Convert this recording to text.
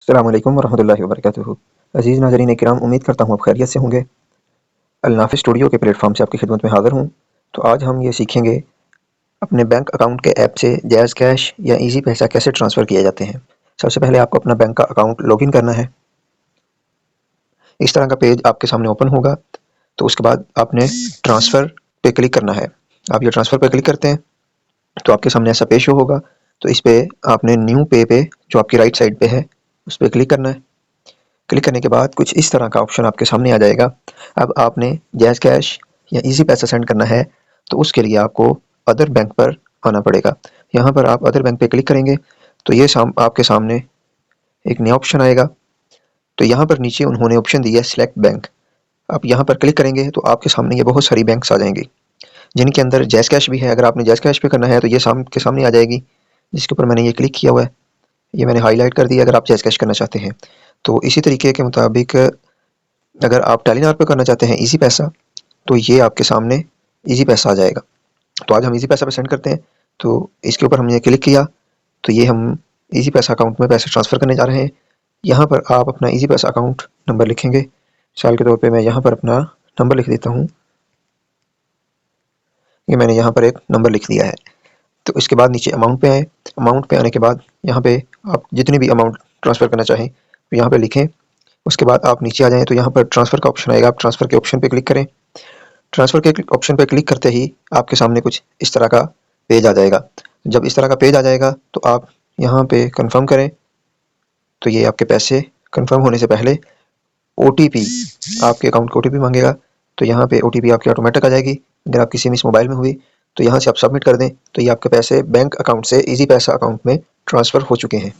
अस्सलामुअलैकुम वरहमतुल्लाहि वबरकातुहू। अज़ीज़ नाज़रीन किराम, उम्मीद करता हूँ आप खैरियत से होंगे। अलनाफ़ि स्टूडियो के प्लेटफॉर्म से आपकी खिदमत में हाज़िर हूँ। तो आज हम ये सीखेंगे अपने बैंक अकाउंट के ऐप से जैज़ कैश या ईज़ी पैसा कैसे ट्रांसफ़र किए जाते हैं। सबसे पहले आपको अपना बैंक का अकाउंट लॉगिन करना है। इस तरह का पेज आपके सामने ओपन होगा। तो उसके बाद आपने ट्रांसफ़र पे क्लिक करना है। आप ये ट्रांसफ़र पे क्लिक करते हैं तो आपके सामने ऐसा पेज शो होगा। तो इस पे आपने न्यू पे पे जो आपकी राइट साइड पे है उस पर क्लिक करना है। क्लिक करने के बाद कुछ इस तरह का ऑप्शन आपके सामने आ जाएगा। अब आपने जैज़ कैश या ईज़ी पैसा सेंड करना है तो उसके लिए आपको अदर बैंक पर आना पड़ेगा। यहाँ पर आप अदर बैंक पे क्लिक करेंगे तो ये आपके सामने एक नया ऑप्शन आएगा। तो यहाँ पर नीचे उन्होंने ऑप्शन दिया है सिलेक्ट बैंक। आप यहाँ पर क्लिक करेंगे तो आपके सामने ये बहुत सारी बैंक्स आ जाएंगी जिनके अंदर जैज़ कैश भी है। अगर आपने जैज़ कैश पे करना है तो ये के सामने आ जाएगी, जिसके ऊपर मैंने ये क्लिक किया हुआ है। ये मैंने हाईलाइट कर दिया अगर आप जैज़ कैश करना चाहते हैं। तो इसी तरीके के मुताबिक अगर आप टेलीनॉर पे करना चाहते हैं ईज़ी पैसा तो ये आपके सामने ईज़ी पैसा आ जाएगा। तो आज हम ईज़ी पैसा पे सेंड करते हैं। तो इसके ऊपर हमने क्लिक किया तो ये हम ईज़ी पैसा अकाउंट में पैसे ट्रांसफ़र करने जा रहे हैं। यहाँ पर आप अपना ईज़ी पैसा अकाउंट नंबर लिखेंगे। मिसाल के तौर पे मैं यहाँ पर अपना नंबर लिख देता हूँ। ये मैंने यहाँ पर एक नंबर लिख दिया है। तो इसके बाद नीचे अमाउंट पे आए। अमाउंट पे आने के बाद यहाँ पे आप जितनी भी अमाउंट ट्रांसफ़र करना चाहें तो यहाँ पे लिखें। उसके बाद आप नीचे आ जाएँ तो यहाँ पर ट्रांसफ़र का ऑप्शन आएगा। आप ट्रांसफ़र के ऑप्शन पे क्लिक करें। ट्रांसफ़र के ऑप्शन पे क्लिक करते ही आपके सामने कुछ इस तरह का पेज आ जाएगा। जब इस तरह का पेज आ जाएगा तो आप यहाँ पे कंफर्म करें। तो ये आपके पैसे कंफर्म होने से पहले ओटीपी, आपके अकाउंट का ओटीपी मांगेगा। तो यहाँ पे ओटीपी आपकी ऑटोमेटिक आ जाएगी। अगर आपकी सिम इस मोबाइल में हुई तो यहाँ से आप सबमिट कर दें तो ये आपके पैसे बैंक अकाउंट से ईज़ी पैसा अकाउंट में ट्रांसफ़र हो चुके हैं।